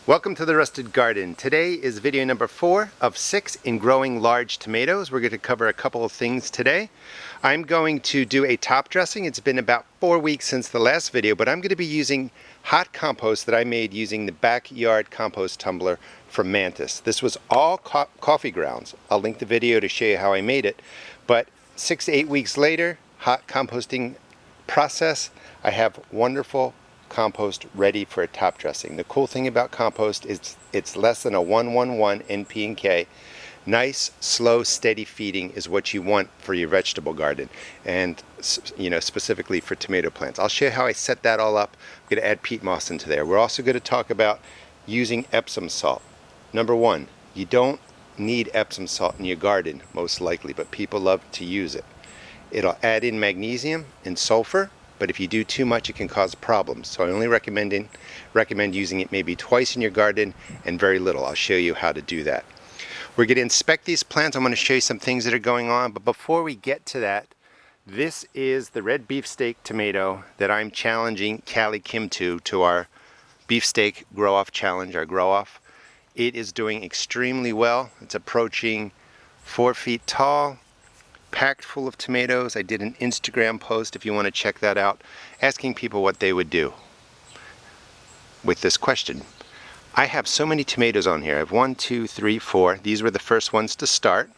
Welcome to the Rusted Garden. Today is video number 4 of 6 in growing large tomatoes. We're going to cover a couple of things today. I'm going to do a top dressing. It's been about 4 weeks since the last video, but I'm going to be using hot compost that I made using the backyard compost tumbler from Mantis. This was all coffee grounds. I'll link the video to show you how I made it. But 6 to 8 weeks later, hot composting process, I have wonderful compost ready for a top dressing. The cool thing about compost is it's less than a 1:1:1 NP and K. Nice, slow, steady feeding is what you want for your vegetable garden, and specifically for tomato plants. I'll show you how I set that all up. I'm going to add peat moss into there. We're also going to talk about using Epsom salt. Number one, you don't need Epsom salt in your garden most likely, but people love to use it. It'll add in magnesium and sulfur, but if you do too much, it can cause problems. So I only recommend using it maybe twice in your garden and very little. I'll show you how to do that. We're going to inspect these plants. I'm going to show you some things that are going on. But before we get to that, this is the Red Beefsteak tomato that I'm challenging CaliKim to our beefsteak grow-off challenge, our grow-off. It is doing extremely well. It's approaching 4 feet tall, packed full of tomatoes. I did an Instagram post, if you want to check that out, asking people what they would do with this question. I have so many tomatoes on here. I have 1, 2, 3, 4. These were the first ones to start.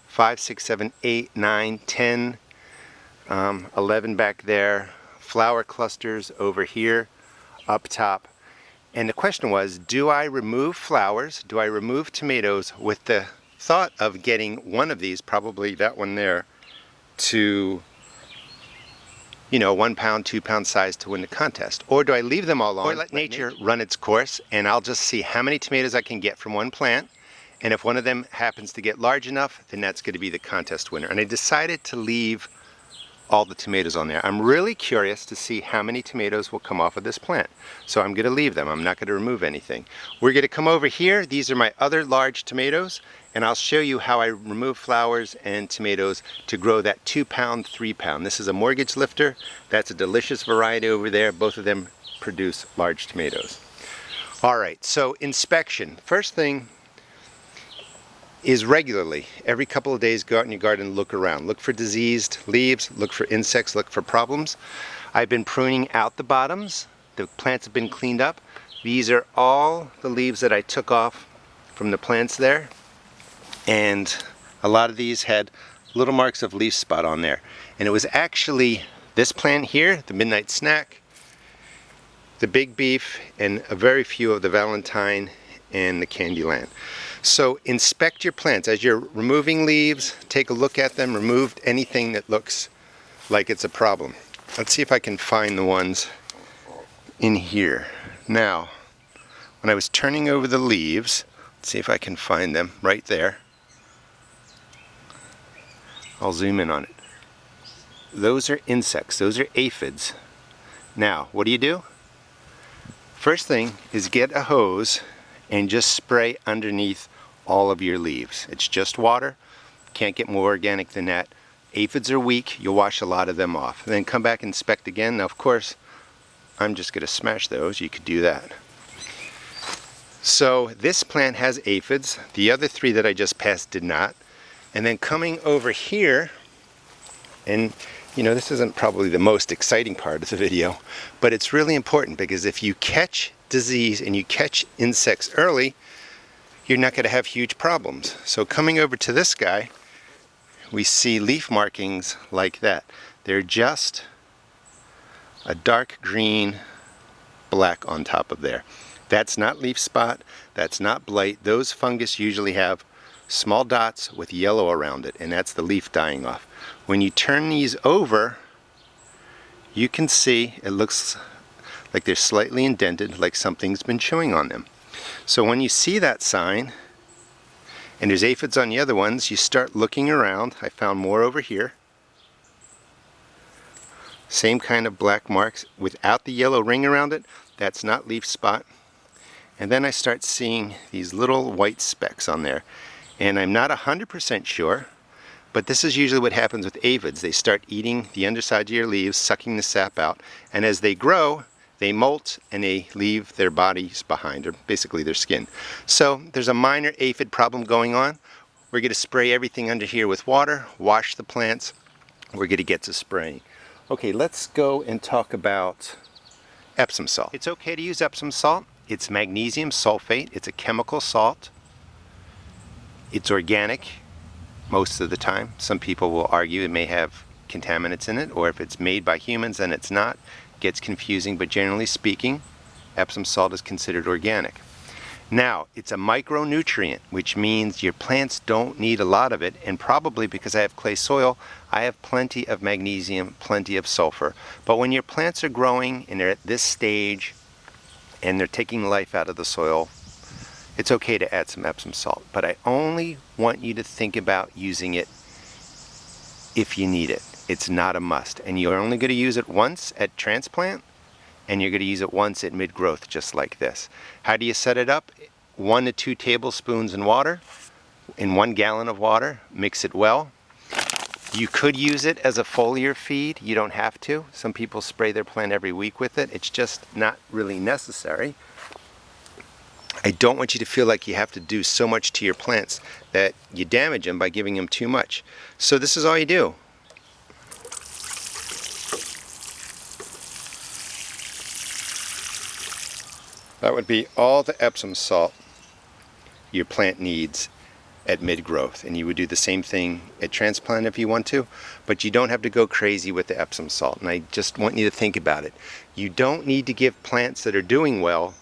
5, 6, 7, 8, 9, 10, 11 back there. Flower clusters over here, up top. And the question was, do I remove flowers? Do I remove tomatoes with the thought of getting one of these, probably that one there, to 1 pound, 2 pound size to win the contest? Or do I leave them all on, or let nature run its course, and I'll just see how many tomatoes I can get from one plant, and if one of them happens to get large enough, then that's going to be the contest winner. And I decided to leave all the tomatoes on there. I'm really curious to see how many tomatoes will come off of this plant. So I'm going to leave them. I'm not going to remove anything. We're going to come over here. These are my other large tomatoes, and I'll show you how I remove flowers and tomatoes to grow that 2 pound, 3 pound. This is a mortgage lifter. That's a delicious variety over there. Both of them produce large tomatoes. All right, so inspection. First thing is regularly, every couple of days, go out in your garden and look around. Look for diseased leaves, look for insects, look for problems. I've been pruning out the bottoms. The plants have been cleaned up. These are all the leaves that I took off from the plants there. And a lot of these had little marks of leaf spot on there. And it was actually this plant here, the Midnight Snack, the Big Beef, and a very few of the Valentine and the Candyland. So inspect your plants. As you're removing leaves, take a look at them, remove anything that looks like it's a problem. Let's see if I can find the ones in here. Now, when I was turning over the leaves, let's see if I can find them right there. I'll zoom in on it. Those are insects, those are aphids. Now, what do? First thing is get a hose and just spray underneath all of your leaves. It's just water. Can't get more organic than that. Aphids are weak. You'll wash a lot of them off. And then come back and inspect again. Now, of course, I'm just going to smash those. You could do that. So this plant has aphids. The other 3 that I just passed did not. And then coming over here, and this isn't probably the most exciting part of the video, but it's really important, because if you catch disease and you catch insects early, you're not going to have huge problems. So coming over to this guy, we see leaf markings like that. They're just a dark green, black on top of there. That's not leaf spot, that's not blight. Those fungus usually have small dots with yellow around it, and that's the leaf dying off. When you turn these over, you can see it looks like they're slightly indented, like something's been chewing on them. So when you see that sign, and there's aphids on the other ones, you start looking around. I found more over here. Same kind of black marks without the yellow ring around it. That's not leaf spot. And then I start seeing these little white specks on there. And I'm not 100% sure, but this is usually what happens with aphids. They start eating the underside of your leaves, sucking the sap out, and as they grow, they molt and they leave their bodies behind, or basically their skin. So there's a minor aphid problem going on. We're going to spray everything under here with water, wash the plants. We're going to get to spraying. Okay, let's go and talk about Epsom salt. It's okay to use Epsom salt. It's magnesium sulfate. It's a chemical salt. It's organic most of the time. Some people will argue it may have contaminants in it, or if it's made by humans and it's not, it gets confusing, but generally speaking, Epsom salt is considered organic. Now, it's a micronutrient, which means your plants don't need a lot of it, and probably because I have clay soil, I have plenty of magnesium, plenty of sulfur. But when your plants are growing and they're at this stage and they're taking life out of the soil, it's okay to add some Epsom salt. But I only want you to think about using it if you need it. It's not a must, and you're only going to use it once at transplant, and you're going to use it once at mid-growth, just like this. How do you set it up? 1 to 2 tablespoons in water, in 1 gallon of water. Mix it well. You could use it as a foliar feed. You don't have to. Some people spray their plant every week with it. It's just not really necessary. I don't want you to feel like you have to do so much to your plants that you damage them by giving them too much. So this is all you do. That would be all the Epsom salt your plant needs at mid-growth, and you would do the same thing at transplant if you want to, but you don't have to go crazy with the Epsom salt, and I just want you to think about it. You don't need to give plants that are doing well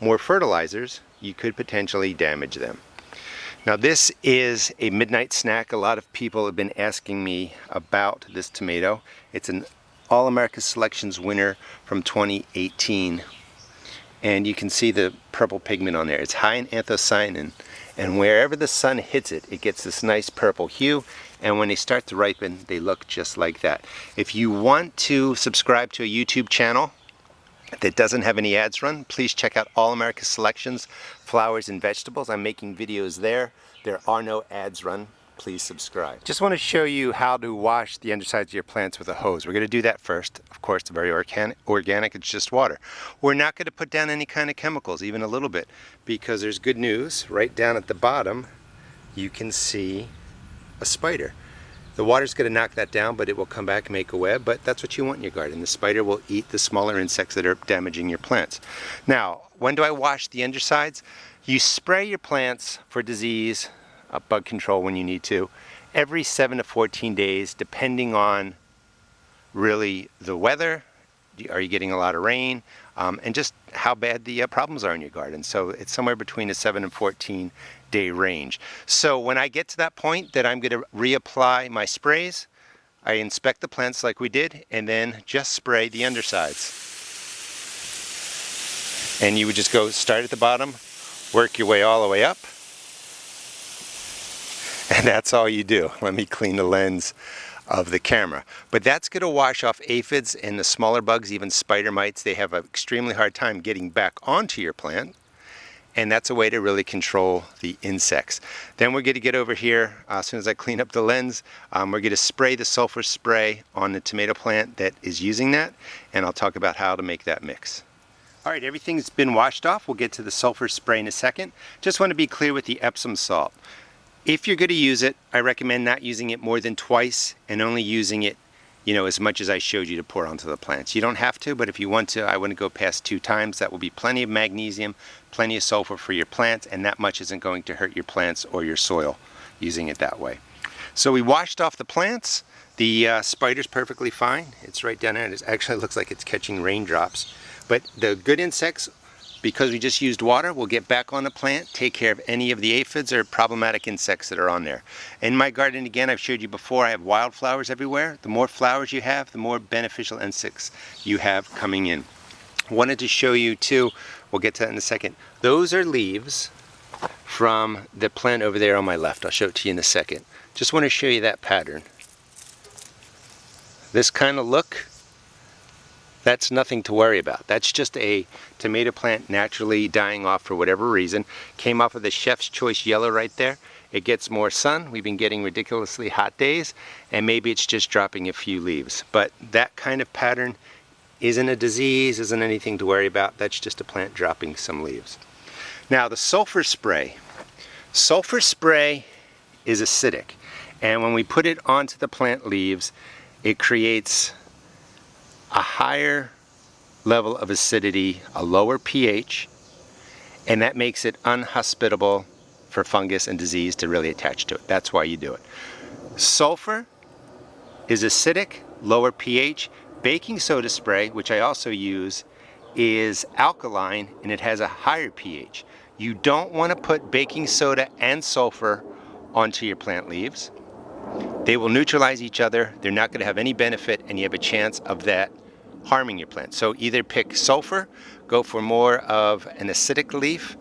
more fertilizers. You could potentially damage them. Now, this is a midnight snack. A lot of people have been asking me about this tomato. It's an All America Selections winner from 2018. And you can see the purple pigment on there. It's high in anthocyanin, and wherever the sun hits it, it gets this nice purple hue, and when they start to ripen, they look just like that. If you want to subscribe to a YouTube channel that doesn't have any ads run, please check out All America Selections, Flowers and Vegetables. I'm making videos there. There are no ads run. Please subscribe. Just want to show you how to wash the undersides of your plants with a hose. We're going to do that first. Of course, it's very organic. It's just water. We're not going to put down any kind of chemicals, even a little bit, because there's good news. Right down at the bottom, you can see a spider. The water's going to knock that down, but it will come back and make a web, but that's what you want in your garden. The spider will eat the smaller insects that are damaging your plants. Now, when do I wash the undersides? You spray your plants for disease, bug control when you need to, every 7 to 14 days, depending on really the weather. Are you getting a lot of rain? And just how bad the problems are in your garden. So it's somewhere between a 7 and 14 day range. So when I get to that point that I'm going to reapply my sprays, I inspect the plants like we did, and then just spray the undersides. And you would just go start at the bottom, work your way all the way up, and that's all you do. Let me clean the lens of the camera. But that's going to wash off aphids and the smaller bugs, even spider mites. They have an extremely hard time getting back onto your plant, and that's a way to really control the insects. Then we're going to get over here, as soon as I clean up the lens, we're going to spray the sulfur spray on the tomato plant that is using that, and I'll talk about how to make that mix. All right, everything's been washed off. We'll get to the sulfur spray in a second. Just want to be clear with the Epsom salt. If you're going to use it, I recommend not using it more than twice and only using it, as much as I showed you to pour onto the plants. You don't have to, but if you want to, I wouldn't go past 2 times. That will be plenty of magnesium, plenty of sulfur for your plants, and that much isn't going to hurt your plants or your soil using it that way. So we washed off the plants. The spider's perfectly fine. It's right down there. It actually looks like it's catching raindrops. But the good insects, because we just used water, we'll get back on the plant, take care of any of the aphids or problematic insects that are on there. In my garden, again, I've showed you before, I have wildflowers everywhere. The more flowers you have, the more beneficial insects you have coming in. Wanted to show you too, we'll get to that in a second. Those are leaves from the plant over there on my left. I'll show it to you in a second. Just want to show you that pattern. This kind of look, that's nothing to worry about. That's just a tomato plant naturally dying off for whatever reason. Came off of the Chef's Choice yellow right there. It gets more sun. We've been getting ridiculously hot days, and maybe it's just dropping a few leaves. But that kind of pattern Isn't a disease, isn't anything to worry about. That's just a plant dropping some leaves. Now the sulfur spray. Sulfur spray is acidic, and when we put it onto the plant leaves, it creates a higher level of acidity, a lower pH, and that makes it unhospitable for fungus and disease to really attach to it. That's why you do it. Sulfur is acidic, lower pH. Baking soda spray, which I also use, is alkaline and it has a higher pH. You don't want to put baking soda and sulfur onto your plant leaves. They will neutralize each other. They're not going to have any benefit, and you have a chance of that harming your plant. So either pick sulfur, go for more of an acidic leaf.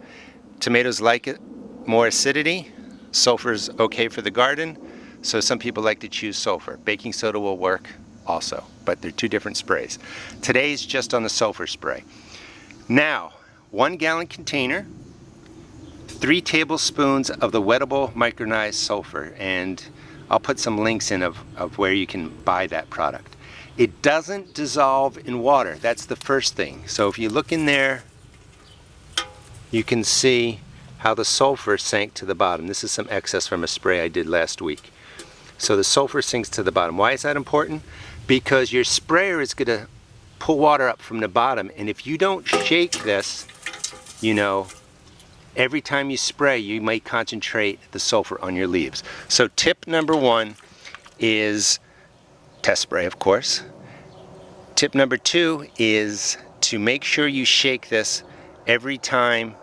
Tomatoes like it more acidity. Sulfur's okay for the garden, so some people like to choose sulfur. Baking soda will work also, but they're two different sprays. Today's just on the sulfur spray. Now, 1 gallon container, 3 tablespoons of the wettable micronized sulfur, and I'll put some links in of where you can buy that product. It doesn't dissolve in water. That's the first thing. So if you look in there, you can see how the sulfur sank to the bottom. This is some excess from a spray I did last week. So the sulfur sinks to the bottom. Why is that important? Because your sprayer is going to pull water up from the bottom, and if you don't shake this, you know, every time you spray, you may concentrate the sulfur on your leaves. So tip number 1 is test spray, of course. Tip number 2 is to make sure you shake this every time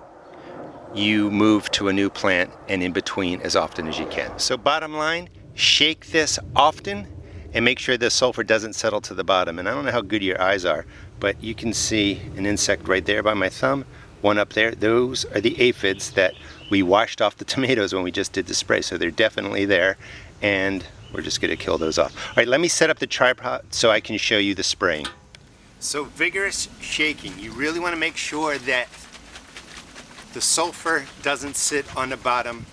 you move to a new plant, and in between as often as you can. So bottom line, shake this often and make sure the sulfur doesn't settle to the bottom. And I don't know how good your eyes are, but you can see an insect right there by my thumb, one up there. Those are the aphids that we washed off the tomatoes when we just did the spray. So they're definitely there, and we're just gonna kill those off. All right, let me set up the tripod so I can show you the spraying. So vigorous shaking. You really wanna make sure that the sulfur doesn't sit on the bottom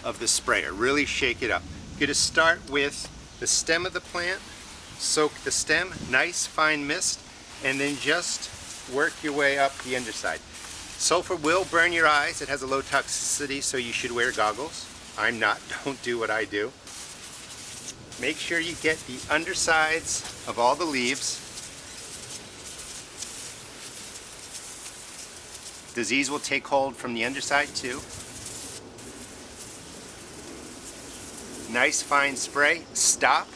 of the sprayer. Really shake it up. You're gonna start with the stem of the plant, soak the stem, nice fine mist, and then just work your way up the underside. Sulfur will burn your eyes. It has a low toxicity, so you should wear goggles. I'm not. Don't do what I do. Make sure you get the undersides of all the leaves. Disease will take hold from the underside too. Nice fine spray. Stop.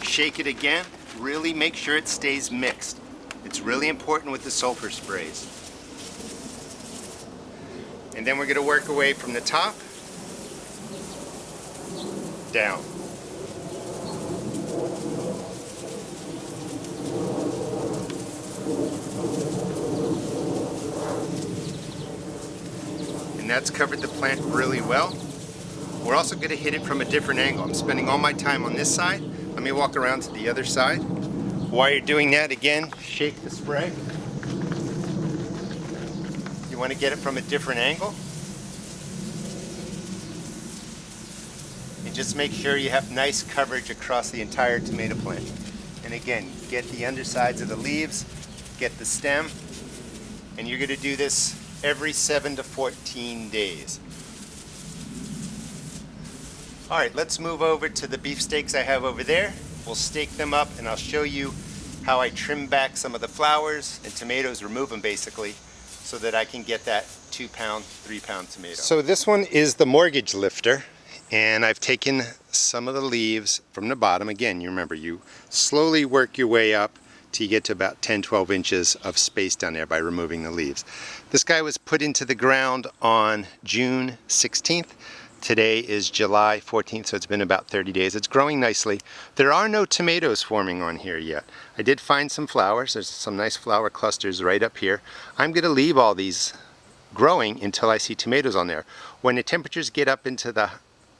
Shake it again. Really make sure it stays mixed. It's really important with the sulfur sprays. And then we're going to work away from the top down. And that's covered the plant really well. We're also going to hit it from a different angle. I'm spending all my time on this side. Let me walk around to the other side. While you're doing that, again, shake the spray. You want to get it from a different angle. And just make sure you have nice coverage across the entire tomato plant. And again, get the undersides of the leaves, get the stem, and you're going to do this every 7 to 14 days. All right, let's move over to the beefsteaks I have over there. We'll stake them up, and I'll show you how I trim back some of the flowers and tomatoes, remove them basically, so that I can get that 2-pound, 3-pound tomato. So this one is the mortgage lifter, and I've taken some of the leaves from the bottom. Again, you remember, you slowly work your way up till you get to about 10-12 inches of space down there by removing the leaves. This guy was put into the ground on June 16th. Today is July 14th, so it's been about 30 days. It's growing nicely. There are no tomatoes forming on here yet. I did find some flowers. There's some nice flower clusters right up here. I'm going to leave all these growing until I see tomatoes on there. When the temperatures get up into the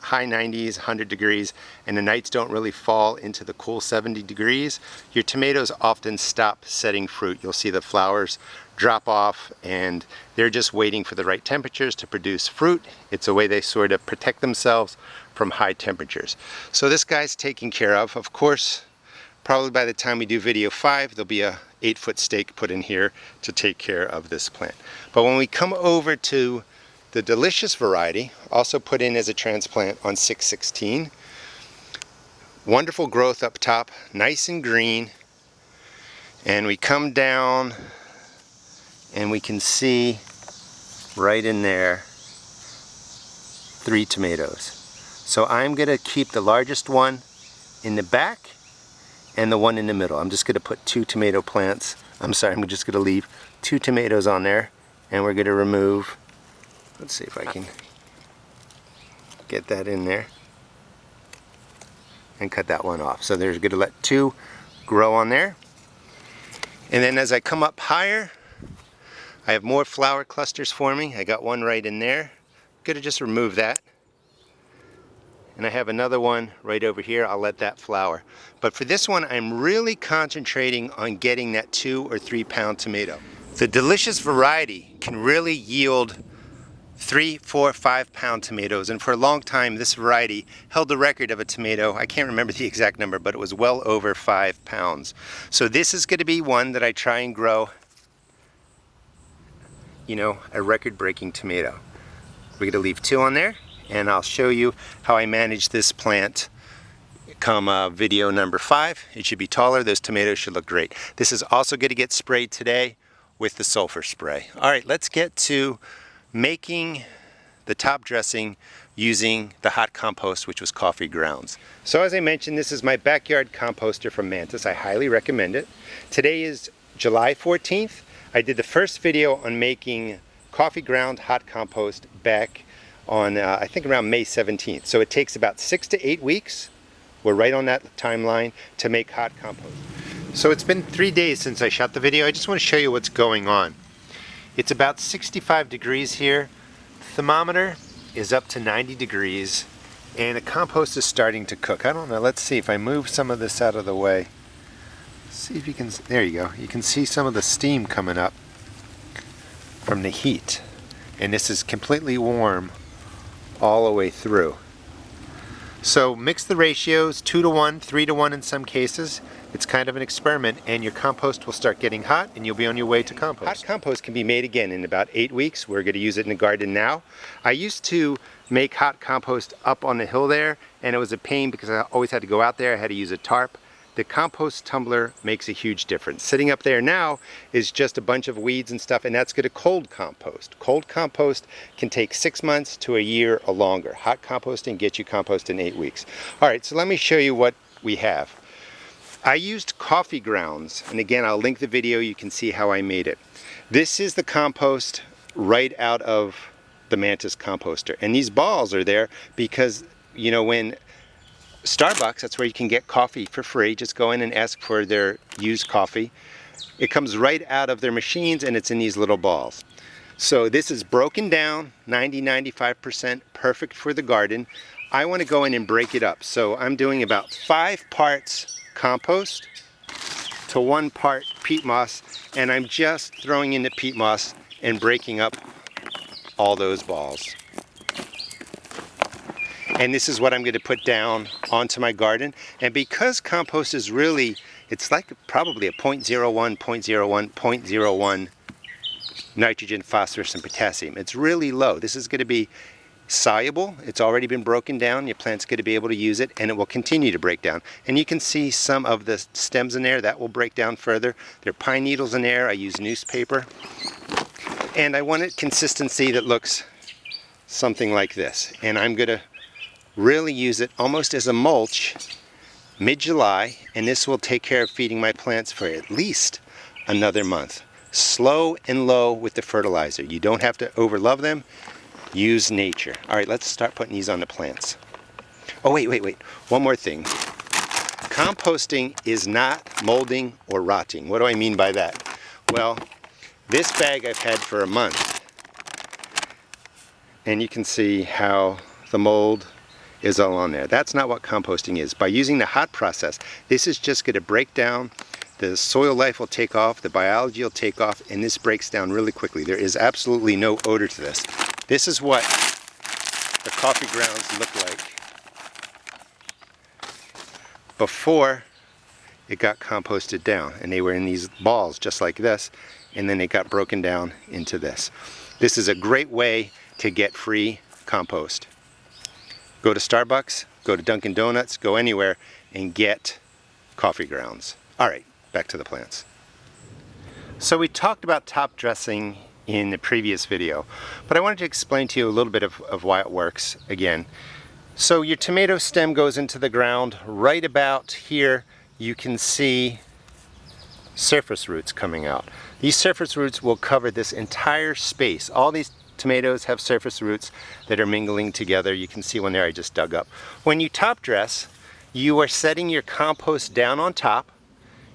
high 90s, 100 degrees, and the nights don't really fall into the cool 70 degrees, your tomatoes often stop setting fruit. You'll see the flowers drop off, and they're just waiting for the right temperatures to produce fruit. It's a way they sort of protect themselves from high temperatures. So this guy's taken care of. Of course, probably by the time we do video 5, there'll be a 8-foot stake put in here to take care of this plant. But when we come over to the delicious variety, also put in as a transplant on 616, wonderful growth up top, nice and green, and we come down and we can see right in there 3 tomatoes. So I'm going to keep the largest one in the back and the one in the middle. I'm just going to put 2 tomato plants. I'm just going to leave 2 tomatoes on there, and we're going to remove, let's see if I can get that in there, and cut that one off. So there's going to let 2 grow on there. And then as I come up higher, I have more flower clusters forming. I got one right in there. I'm going to just remove that. And I have another one right over here. I'll let that flower. But for this one, I'm really concentrating on getting that 2 or 3 pound tomato. The delicious variety can really yield 3, 4, 5 pound tomatoes, and for a long time this variety held the record of a tomato. I can't remember the exact number, but it was well over 5 pounds. So this is going to be one that I try and grow, you know, a record-breaking tomato. We're going to leave 2 on there, and I'll show you how I manage this plant come video number 5. It should be taller. Those tomatoes should look great. This is also going to get sprayed today with the sulfur spray. All right, let's get to making the top dressing using the hot compost, which was coffee grounds. So as I mentioned, this is my backyard composter from Mantis. I highly recommend it. Today is July 14th. I did the first video on making coffee ground hot compost back on I think around May 17th. So it takes about 6 to 8 weeks. We're right on that timeline to make hot compost. So it's been 3 days since I shot the video. I just want to show you what's going on. It's about 65 degrees here. Thermometer is up to 90 degrees, and the compost is starting to cook. I don't know, let's see if I move some of this out of the way. See if you can, there you go. You can see some of the steam coming up from the heat. And this is completely warm all the way through. So mix the ratios, 2 to 1, 3 to 1 in some cases. It's kind of an experiment, and your compost will start getting hot and you'll be on your way to compost. Hot compost can be made again in about 8 weeks. We're going to use it in the garden now. I used to make hot compost up on the hill there, and it was a pain because I always had to go out there. I had to use a tarp. The compost tumbler makes a huge difference. Sitting up there now is just a bunch of weeds and stuff, and that's going to cold compost. Cold compost can take 6 months to a year or longer. Hot composting gets you compost in 8 weeks. All right, so let me show you what we have. I used coffee grounds, and again, I'll link the video. You can see how I made it. This is the compost right out of the Mantis composter, and these balls are there because, you know, when Starbucks, that's where you can get coffee for free. Just go in and ask for their used coffee. It comes right out of their machines, and it's in these little balls. So this is broken down, 90-95%, perfect for the garden. I want to go in and break it up. So I'm doing about 5 parts compost to 1 part peat moss, and I'm just throwing in the peat moss and breaking up all those balls. And this is what I'm going to put down onto my garden. And because compost is really, it's like probably a 0.01, 0.01, 0.01 nitrogen, phosphorus, and potassium. It's really low. This is going to be soluble. It's already been broken down. Your plant's going to be able to use it, and it will continue to break down. And you can see some of the stems in there that will break down further. There are pine needles in there. I use newspaper. And I wanted consistency that looks something like this. And I'm going to really use it almost as a mulch mid-July, and this will take care of feeding my plants for at least another month. Slow and low with the fertilizer. You don't have to overlove them. Use nature. All right, let's start putting these on the plants. Oh, wait. One more thing. Composting is not molding or rotting. What do I mean by that? Well, this bag I've had for a month, and you can see how the mold is all on there. That's not what composting is. By using the hot process, this is just going to break down. The soil life will take off, the biology will take off, and this breaks down really quickly. There is absolutely no odor to this. This is what the coffee grounds look like before it got composted down, and they were in these balls just like this, and then it got broken down into this. This is a great way to get free compost. Go to Starbucks, go to Dunkin' Donuts, go anywhere and get coffee grounds. All right, back to the plants. So we talked about top dressing in the previous video, but I wanted to explain to you a little bit of why it works again. So your tomato stem goes into the ground. Right about here you can see surface roots coming out. These surface roots will cover this entire space. All these tomatoes have surface roots that are mingling together. You can see one there I just dug up. When you top dress, you are setting your compost down on top.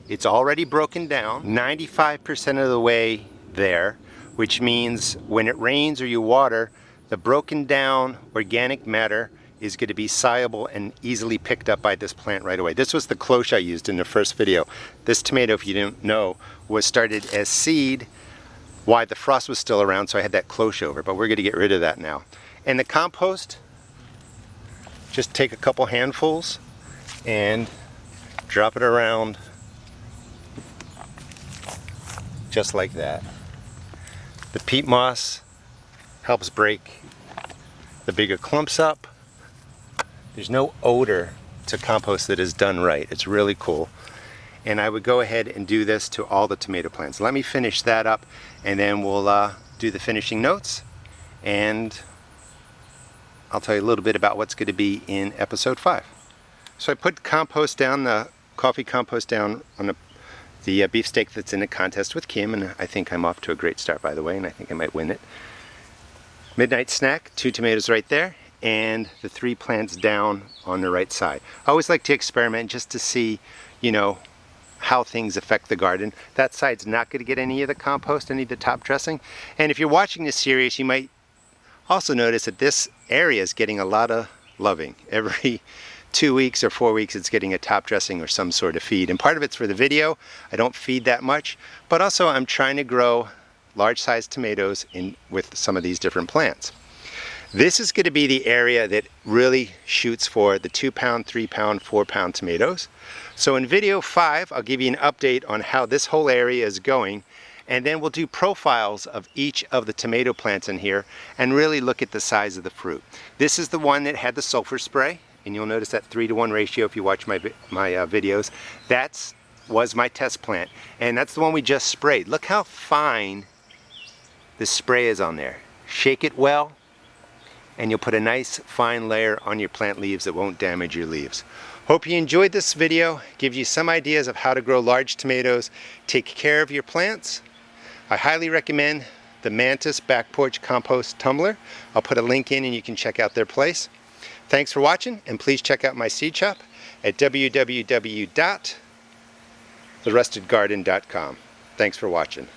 It's already broken down 95% of the way there, which means when it rains or you water, the broken down organic matter is going to be soluble and easily picked up by this plant right away. This was the cloche I used in the first video. This tomato, if you didn't know, was started as seed while the frost was still around, so I had that cloche over, but we're going to get rid of that now. And the compost, just take a couple handfuls and drop it around just like that. The peat moss helps break the bigger clumps up. There's no odor to compost that is done right. It's really cool. And I would go ahead and do this to all the tomato plants. Let me finish that up, and then we'll do the finishing notes, and I'll tell you a little bit about what's going to be in episode 5. So I put compost down, the coffee compost down on the beefsteak that's in a contest with Kim, and I think I'm off to a great start, by the way, and I think I might win it. Midnight snack, 2 tomatoes right there, and the 3 plants down on the right side. I always like to experiment just to see, you know, how things affect the garden. That side's not going to get any of the compost, any of the top dressing. And if you're watching this series, you might also notice that this area is getting a lot of loving. Every 2 weeks or 4 weeks it's getting a top dressing or some sort of feed. And part of it's for the video. I don't feed that much, but also I'm trying to grow large-sized tomatoes with some of these different plants. This is going to be the area that really shoots for the 2-pound, 3-pound, 4-pound tomatoes. So in video 5, I'll give you an update on how this whole area is going, and then we'll do profiles of each of the tomato plants in here and really look at the size of the fruit. This is the one that had the sulfur spray, and you'll notice that 3-to-1 ratio if you watch my videos. That was my test plant, and that's the one we just sprayed. Look how fine the spray is on there. Shake it well, and you'll put a nice fine layer on your plant leaves that won't damage your leaves. Hope you enjoyed this video. Gives you some ideas of how to grow large tomatoes, take care of your plants. I highly recommend the Mantis Back Porch Compost Tumbler. I'll put a link in and you can check out their place. Thanks for watching, and please check out my seed shop at www.therustedgarden.com. Thanks for watching.